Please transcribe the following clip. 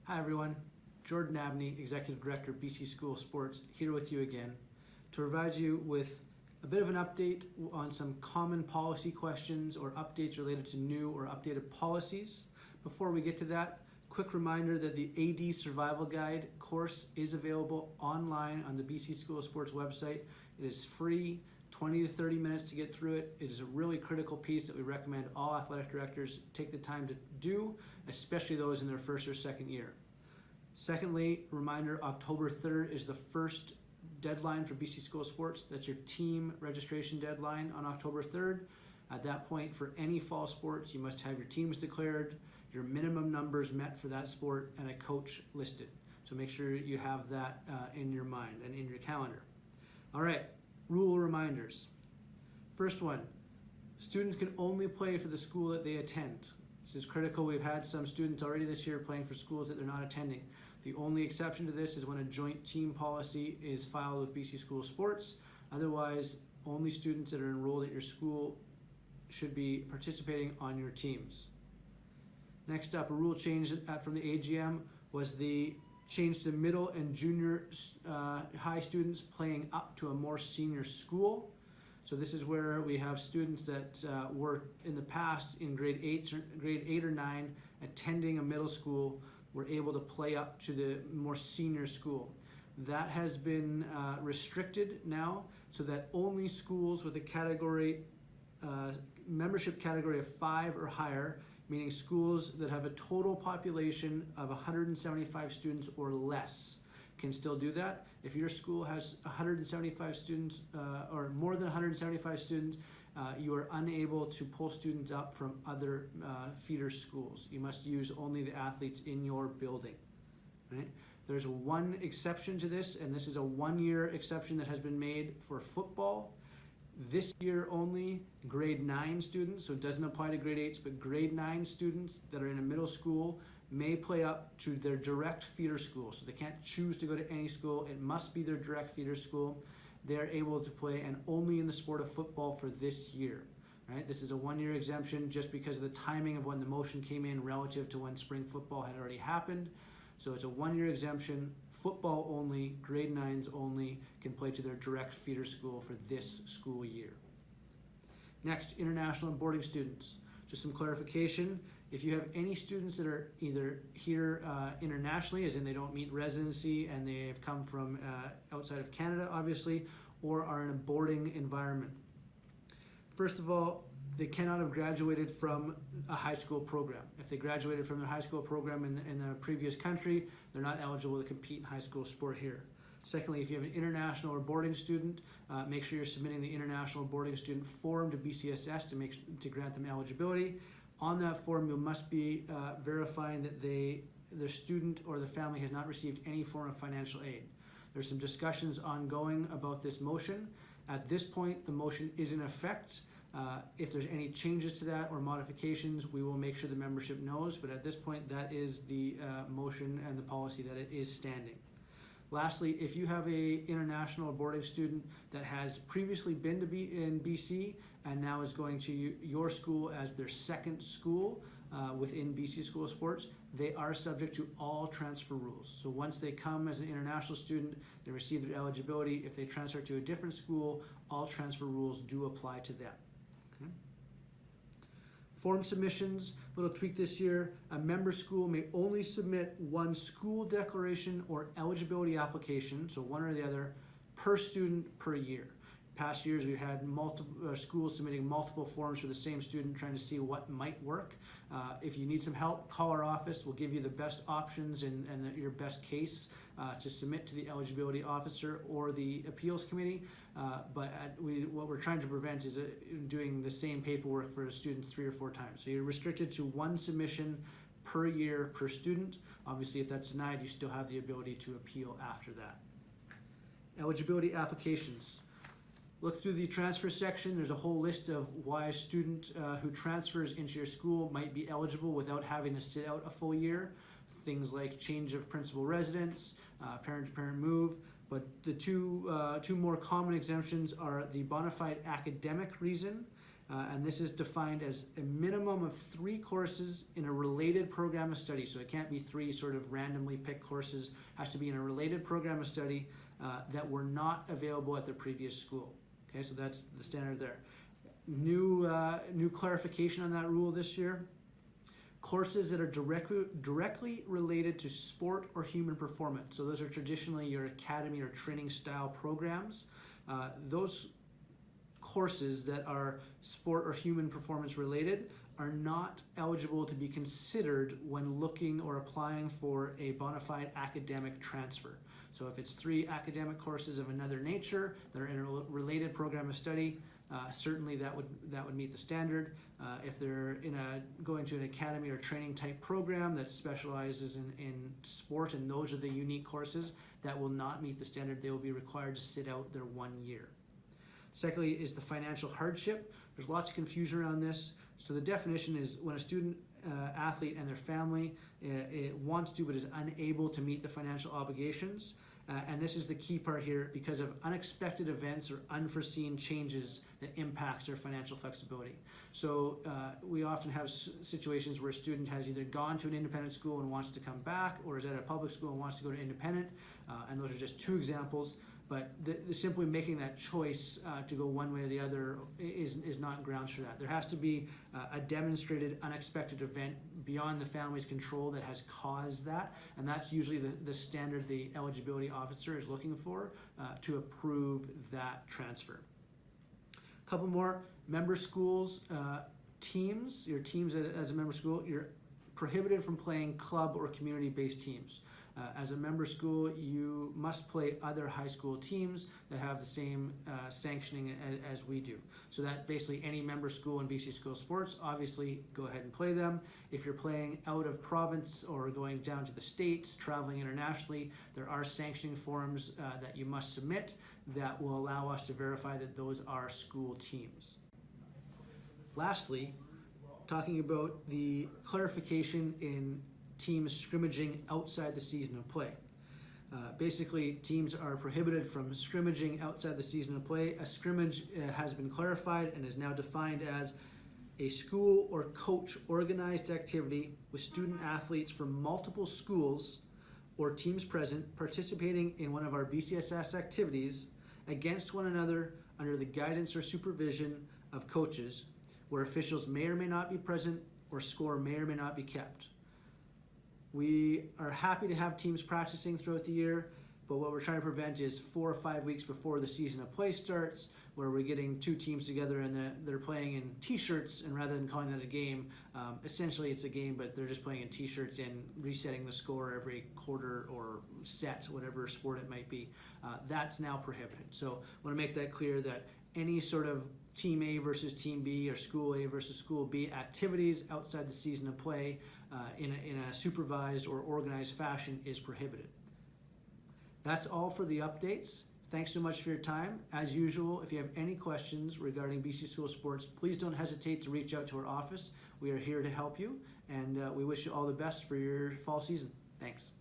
Hi everyone, Jordan Abney, Executive Director, BC School Sports, here with you again to provide you with a bit of an update on some common policy questions or updates related to new or updated policies. Before we get to that, quick reminder that the AD Survival Guide course is available online on the BC School Sports website. It is free, 20 to 30 minutes to get through it. It is a really critical piece that we recommend all athletic directors take the time to do, especially those in their first or second year. Secondly, reminder, October 3rd is the first deadline for BC School Sports. That's your team registration deadline on October 3rd. At that point, for any fall sports, you must have your teams declared, your minimum numbers met for that sport, and a coach listed. So make sure you have that in your mind and in your calendar. All right, rule reminders. First one, students can only play for the school that they attend. This is critical. We've had some students already this year playing for schools that they're not attending. The only exception to this is when a joint team policy is filed with BC School Sports. Otherwise, only students that are enrolled at your school should be participating on your teams. Next up, a rule change from the AGM was the change to middle and junior high students playing up to a more senior school. So this is where we have students that were in the past in grade 8 or 9 attending a middle school were able to play up to the more senior school. That has been restricted now so that only schools with a category membership category of 5 or higher, meaning schools that have a total population of 175 students or less, can still do that. If your school has 175 students or more than 175 students, you are unable to pull students up from other feeder schools. You must use only the athletes in your building. Right? There's one exception to this, and this is a one-year exception that has been made for football. This year only, grade 9 students, so it doesn't apply to grade 8s, but grade 9 students that are in a middle school may play up to their direct feeder school. So they can't choose to go to any school. It must be their direct feeder school. They're able to play and only in the sport of football for this year. Right? This is a one-year exemption just because of the timing of when the motion came in relative to when spring football had already happened. So it's a one-year exemption, football only, grade 9s only can play to their direct feeder school for this school year. Next, international and boarding students. Just some clarification. If you have any students that are either here internationally, as in they don't meet residency and they have come from outside of Canada, obviously, or are in a boarding environment. First of all, they cannot have graduated from a high school program. If they graduated from their high school program in the previous country, they're not eligible to compete in high school sport here. Secondly, if you have an international or boarding student, make sure you're submitting the international boarding student form to BCSS to grant them eligibility. On that form, you must be verifying that their student or the family has not received any form of financial aid. There's some discussions ongoing about this motion. At this point, the motion is in effect. If there's any changes to that or modifications, we will make sure the membership knows, but at this point, that is the motion and the policy that it is standing. Lastly, if you have a international boarding student that has previously been in BC and now is going to your school as their second school within BC School Sports, they are subject to all transfer rules. So once they come as an international student, they receive their eligibility. If they transfer to a different school, all transfer rules do apply to them. Okay. Form submissions, little tweak this year. A member school may only submit one school declaration or eligibility application, so one or the other, per student per year. Past years, we've had multiple schools submitting multiple forms for the same student, trying to see what might work. If you need some help, call our office. We'll give you the best options and your best case to submit to the eligibility officer or the appeals committee. But what we're trying to prevent is doing the same paperwork for students 3 or 4 times. So you're restricted to one submission per year per student. Obviously, if that's denied, you still have the ability to appeal after that. Eligibility applications. Look through the transfer section. There's a whole list of why a student who transfers into your school might be eligible without having to sit out a full year. Things like change of principal residence, parent-to-parent move. But the two more common exemptions are the bona fide academic reason And this is defined as a minimum of 3 courses in a related program of study. So it can't be 3 sort of randomly picked courses. It has to be in a related program of study that were not available at their previous school. Okay, so that's the standard there. New clarification on that rule this year. Courses that are directly related to sport or human performance. So those are traditionally your academy or training style programs. Those courses that are sport or human performance related are not eligible to be considered when looking or applying for a bona fide academic transfer. So if it's 3 academic courses of another nature that are in a related program of study, certainly that would meet the standard. If they're going to an academy or training type program that specializes in sport, and those are the unique courses that will not meet the standard, they will be required to sit out their 1 year. Secondly is the financial hardship. There's lots of confusion around this. So the definition is when a student athlete and their family wants to but is unable to meet the financial obligations. And this is the key part here, because of unexpected events or unforeseen changes that impacts their financial flexibility. So we often have situations where a student has either gone to an independent school and wants to come back, or is at a public school and wants to go to independent. And those are just 2 examples. But simply making that choice to go one way or the other is not grounds for that. There has to be a demonstrated unexpected event beyond the family's control that has caused that, and that's usually the standard the eligibility officer is looking for to approve that transfer. A couple more. Member schools, teams, your teams as a member school, you're prohibited from playing club or community-based teams. As a member school, you must play other high school teams that have the same sanctioning as we do. So that basically any member school in BC School Sports, obviously go ahead and play them. If you're playing out of province or going down to the States, traveling internationally, there are sanctioning forms that you must submit that will allow us to verify that those are school teams. Lastly, talking about the clarification in teams scrimmaging outside the season of play. Basically, teams are prohibited from scrimmaging outside the season of play. A scrimmage has been clarified and is now defined as a school or coach organized activity with student athletes from multiple schools or teams present participating in one of our BCSS activities against one another under the guidance or supervision of coaches, where officials may or may not be present or score may or may not be kept. We are happy to have teams practicing throughout the year, but what we're trying to prevent is 4 or 5 weeks before the season of play starts, where we're getting 2 teams together and they're playing in t-shirts, and rather than calling that a game, essentially it's a game, but they're just playing in t-shirts and resetting the score every quarter or set, whatever sport it might be. That's now prohibited. So I want to make that clear that any sort of Team A versus Team B or School A versus School B activities outside the season of play in a supervised or organized fashion is prohibited. That's all for the updates. Thanks so much for your time. As usual, if you have any questions regarding BC School Sports, please don't hesitate to reach out to our office. We are here to help you, and we wish you all the best for your fall season. Thanks.